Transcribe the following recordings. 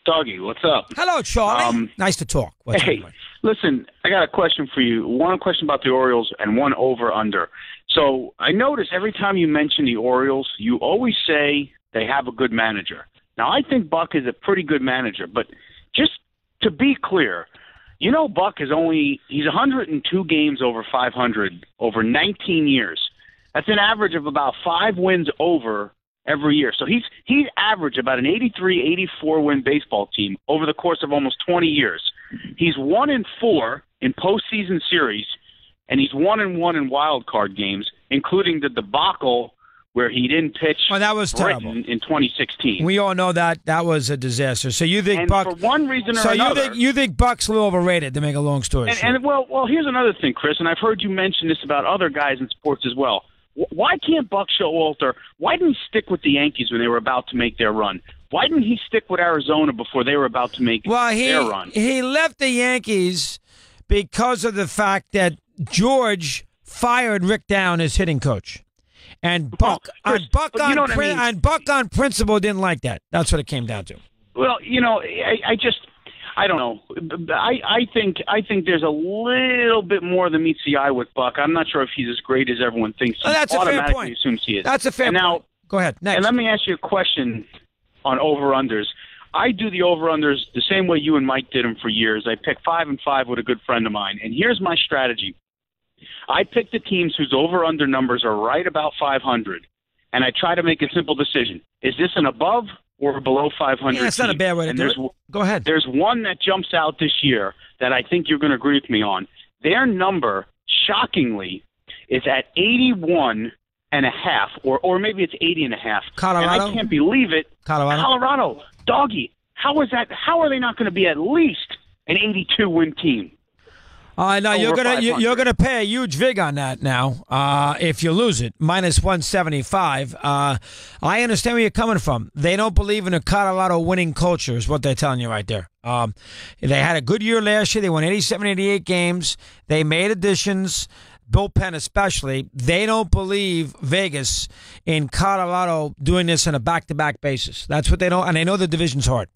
Doggy, what's up? Hello, Charlie. Nice to talk. Hey, listen, I got a question for you. One question about the Orioles and one over-under. So I notice every time you mention the Orioles, you always say they have a good manager. Now, I think Buck is a pretty good manager, but just to be clear, you know Buck he's 102 games over 500 over 19 years. That's an average of about 5 wins over every year. So he's averaged about an 83, 84 win baseball team over the course of almost 20 years. He's 1-4 in postseason series, and he's 1-1 in wild card games, including the debacle where he didn't pitch. Oh, that was terrible in 2016. We all know that was a disaster. So you think Buck? For one reason or another. So you think Buck's a little overrated? To make a long story short. And well, here's another thing, Chris, and I've heard you mention this about other guys in sports as well. Why can't Buck Showalter? Why didn't he stick with the Yankees when they were about to make their run? Why didn't he stick with Arizona before they were about to make their run? He left the Yankees because of the fact that George fired Rick Down as hitting coach. And Buck on principle didn't like that. That's what it came down to. Well, I don't know. I think there's a little bit more than meets the eye with Buck. I'm not sure if he's as great as everyone thinks. He that's a fair point. Assumes he is. That's a fair point. Now, go ahead. Next. And let me ask you a question on over-unders. I do the over-unders the same way you and Mike did them for years. I pick 5 and 5 with a good friend of mine. And here's my strategy. I pick the teams whose over-under numbers are right about 500, and I try to make a simple decision. Is this an above or below 500 Yeah, that's not a bad way to do it. Go ahead. There's one that jumps out this year that I think you're going to agree with me on. Their number, shockingly, is at 81 and a half, or maybe it's 80 and a half. Colorado? And I can't believe it. Colorado. Doggy. How is that? How are they not going to be at least an 82-win team? No, you're gonna pay a huge vig on that now. If you lose it, minus 175. I understand where you're coming from. They don't believe in a Colorado winning culture, is what they're telling you right there. They had a good year last year. They won 87, 88 games. They made additions, bullpen especially. They don't believe Vegas in Colorado doing this on a back-to-back basis. That's what they don't, and they know the division's hard.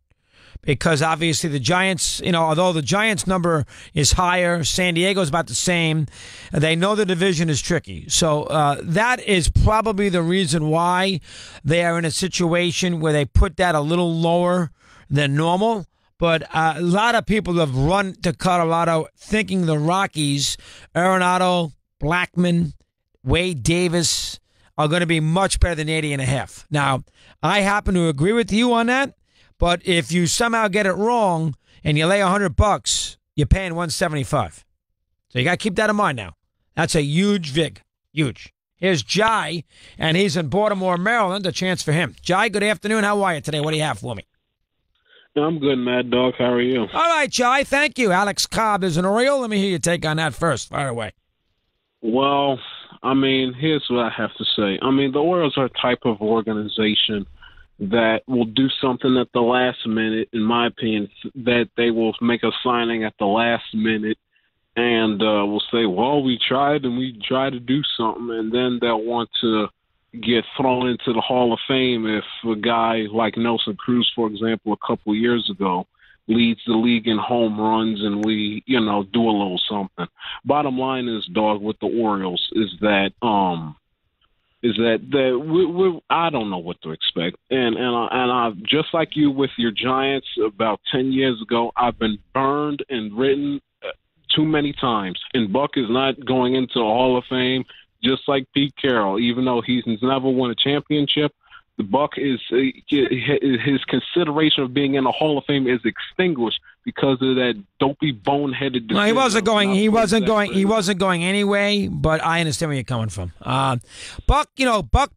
Because obviously the Giants, although the Giants number is higher, San Diego's about the same, they know the division is tricky. So that is probably the reason why they are in a situation where they put that a little lower than normal. But a lot of people have run to Colorado thinking the Rockies, Arenado, Blackman, Wade Davis are going to be much better than 80 and a half. Now, I happen to agree with you on that. But if you somehow get it wrong and you lay $100, you're paying 175. So you got to keep that in mind now. That's a huge vig. Huge. Here's Jai, and he's in Baltimore, Maryland. A chance for him. Jai, good afternoon. How are you today? What do you have for me? I'm good, Mad Dog. How are you? All right, Jai. Thank you. Alex Cobb is an Oriole. Let me hear your take on that first. Fire away. Well, here's what I have to say. The Orioles are a type of organization that will do something at the last minute, in my opinion, that they will make a signing at the last minute and will say, well, we tried to do something, and then they'll want to get thrown into the Hall of Fame if a guy like Nelson Cruz, for example, a couple years ago, leads the league in home runs and we, do a little something. Bottom line is, dog, with the Orioles is that I don't know what to expect, and I just like you with your Giants about 10 years ago. I've been burned and written too many times, and Buck is not going into the Hall of Fame, just like Pete Carroll. Even though he's never won a championship, the Buck is his consideration of being in the Hall of Fame is extinguished because of that dopey, boneheaded decision. No, he wasn't going anyway, but I understand where you're coming from. Buck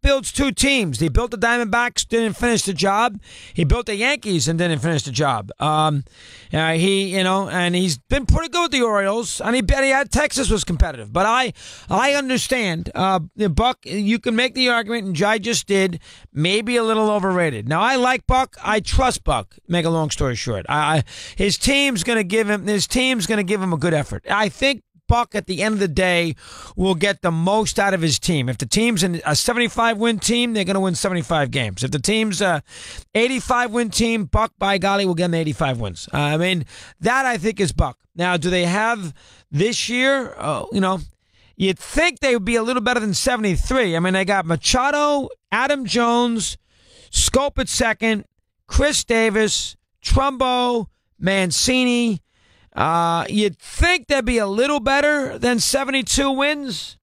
builds two teams. He built the Diamondbacks, didn't finish the job. He built the Yankees and didn't finish the job. And he's been pretty good with the Orioles, and he had Texas was competitive. But I understand. Buck, you can make the argument, and Jai just did, maybe a little overrated. Now, I like Buck. I trust Buck. Make a long story short. His team's going to give him a good effort. I think Buck at the end of the day will get the most out of his team. If the team's a 75-win team, they're going to win 75 games. If the team's a 85-win team, Buck, by golly, will get them 85 wins. I mean, that I think is Buck. Now, do they have this year? You'd think they would be a little better than 73. I mean, they got Machado, Adam Jones, Scope at second, Chris Davis, Trumbo, Mancini. You'd think they'd be a little better than 72 wins.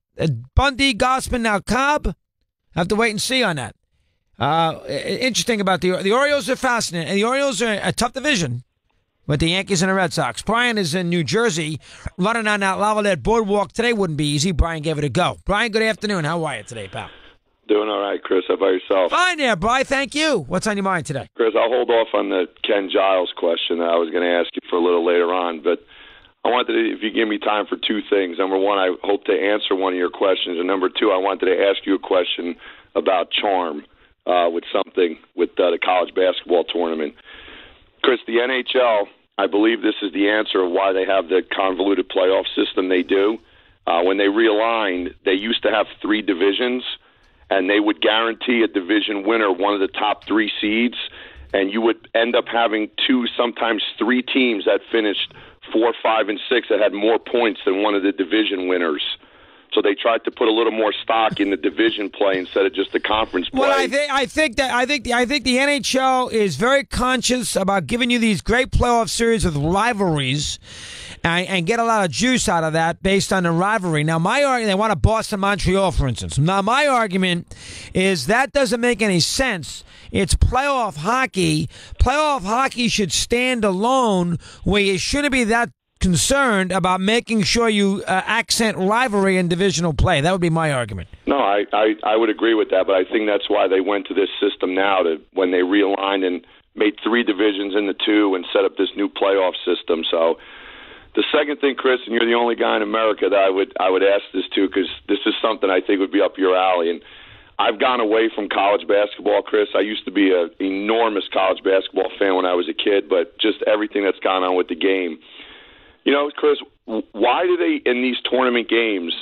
Bundy, Gausman, now Cobb. Have to wait and see on that. Interesting about the Orioles are fascinating. The Orioles are a tough division with the Yankees and the Red Sox. Brian is in New Jersey, running on that Lavalette boardwalk today. Wouldn't be easy. Brian gave it a go. Brian, good afternoon. How are you today, pal? Doing all right, Chris. How about yourself? Fine there, Brian. Thank you. What's on your mind today? Chris, I'll hold off on the Ken Giles question that I was going to ask you for a little later on, but I wanted to, if you give me time for two things. Number one, I hope to answer one of your questions, and number two, I wanted to ask you a question about charm with the college basketball tournament. Chris, the NHL, I believe this is the answer of why they have the convoluted playoff system they do. When they realigned, they used to have three divisions, and they would guarantee a division winner one of the top three seeds, and you would end up having two, sometimes three teams that finished 4, 5, and 6 that had more points than one of the division winners. So they tried to put a little more stock in the division play instead of just the conference play. Well, I think the NHL is very conscious about giving you these great playoff series with rivalries, and get a lot of juice out of that based on the rivalry. Now, my argument, they want a Boston-Montreal, for instance. Now, my argument is that doesn't make any sense. It's playoff hockey. Playoff hockey should stand alone, where you shouldn't be that concerned about making sure you accent rivalry in divisional play. That would be my argument. No, I would agree with that, but I think that's why they went to this system now, when they realigned and made three divisions into two and set up this new playoff system. So the second thing, Chris, and you're the only guy in America that I would ask this to, because this is something I think would be up your alley. And I've gone away from college basketball, Chris. I used to be an enormous college basketball fan when I was a kid, but just everything that's gone on with the game. You know, Chris, why do they, in these tournament games,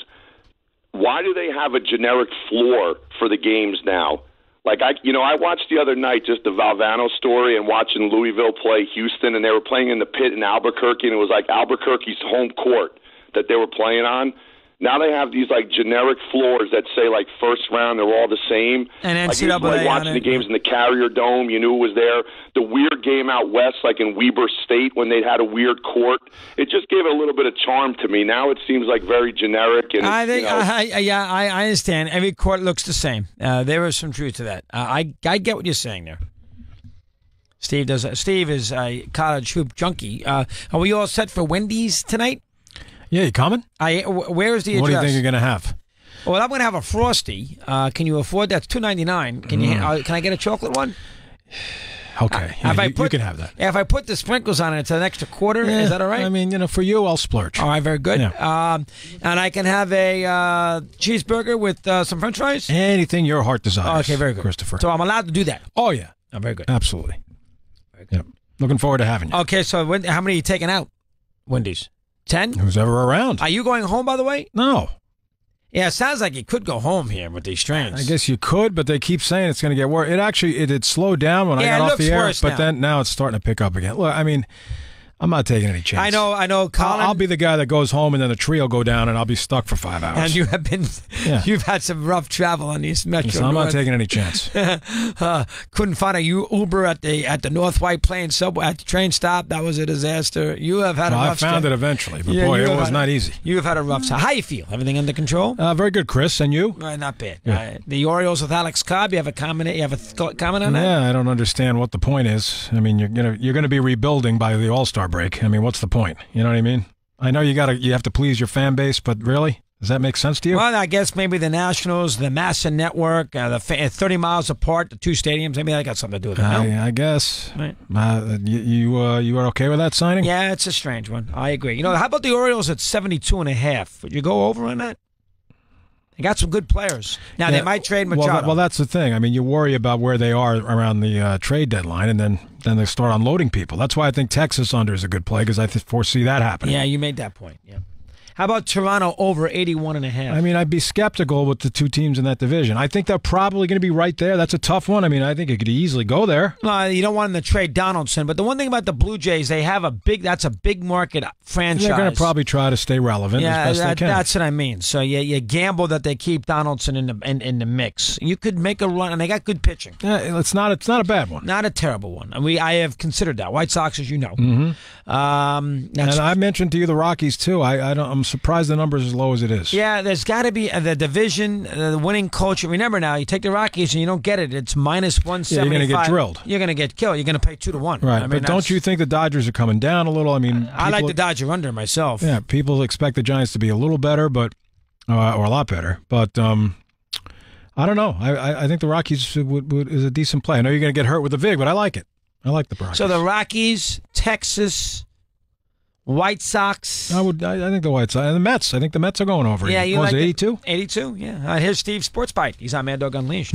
why do they have a generic floor for the games now? Like, I watched the other night just the Valvano story and watching Louisville play Houston, and they were playing in the pit in Albuquerque, and it was like Albuquerque's home court that they were playing on. Now they have these like generic floors that say like first round, they're all the same. And NCAA like watching the games in the Carrier Dome, you knew it was there. The weird game out west, like in Weber State when they had a weird court, it just gave it a little bit of charm to me. Now it seems like very generic. And I think, I understand. Every court looks the same. There is some truth to that. I get what you're saying there. Steve is a college hoop junkie. Are we all set for Wendy's tonight? Yeah, you coming? Where is the address? What do you think you're going to have? Well, I'm going to have a Frosty. Can you afford that? It's $2.99. Can I get a chocolate one? Okay, you can have that. If I put the sprinkles on it, it's an extra quarter. Yeah, is that all right? I mean, for you, I'll splurge. All right, very good. Yeah. And I can have a cheeseburger with some French fries? Anything your heart desires. Okay, very good. Christopher. So I'm allowed to do that? Oh, yeah. Oh, very good. Absolutely. Very good. Yep. Looking forward to having you. Okay, so how many are you taking out? Wendy's? 10? Who's ever around? Are you going home, by the way? No. Yeah, it sounds like you could go home here with these trains. I guess you could, but they keep saying it's going to get worse. It slowed down when I got off the air, but then now it's starting to pick up again. Look, I mean, I'm not taking any chance. I know, Colin. I'll be the guy that goes home and then the tree will go down and I'll be stuck for 5 hours. And you've had some rough travel on these metro. So I'm not taking any chance. Couldn't find a Uber at the North White Plains subway at the train stop. That was a disaster. You have had a rough. I found it eventually, but boy, it was not easy. You have had a rough time. How you feel? Everything under control? Very good, Chris. And you? Not bad. Yeah. The Orioles with Alex Cobb. You have a comment? You have a comment on that? Yeah, I don't understand what the point is. I mean, you're gonna be rebuilding by the All-Star break. I mean, what's the point? You know what I mean? I know you have to please your fan base, but really? Does that make sense to you? Well, I guess maybe the Nationals, the Massa Network, 30 miles apart, the two stadiums, maybe that got something to do with it. I guess. Right. You are okay with that signing? Yeah, it's a strange one. I agree. How about the Orioles at 72.5? Would you go over on that? They got some good players. Now, they might trade Machado. Well, that's the thing. I mean, you worry about where they are around the trade deadline, and then they start unloading people. That's why I think Texas under is a good play, because I foresee that happening. Yeah, you made that point. Yeah. How about Toronto over 81.5? I mean, I'd be skeptical with the two teams in that division. I think they're probably going to be right there. That's a tough one. I mean, I think it could easily go there. You don't want them to trade Donaldson, but the one thing about the Blue Jays, they have that's a big market franchise. They're going to probably try to stay relevant as best they can. That's what I mean. So you gamble that they keep Donaldson in the mix. You could make a run, and they got good pitching. Yeah, it's not a bad one. Not a terrible one. I have considered that. White Sox, as you know. Mm-hmm. And I mentioned to you the Rockies too. I'm surprised the number's as low as it is. Yeah, there's got to be the division, the winning culture. Remember now, you take the Rockies and you don't get it. It's minus 175. Yeah, you're going to get drilled. You're going to get killed. You're going to pay 2-1. Right, but don't you think the Dodgers are coming down a little? I mean, I like the Dodger under myself. Yeah, people expect the Giants to be a little better, but or a lot better. But I don't know. I think the Rockies is a decent play. I know you're going to get hurt with the VIG, but I like it. I like the Rockies. So the Rockies, Texas, White Sox. I think the White Sox and the Mets. I think the Mets are going over. Yeah, you was like it 82? 82. Yeah. Here's Steve's Sports Bite. He's on Mad Dog Unleashed.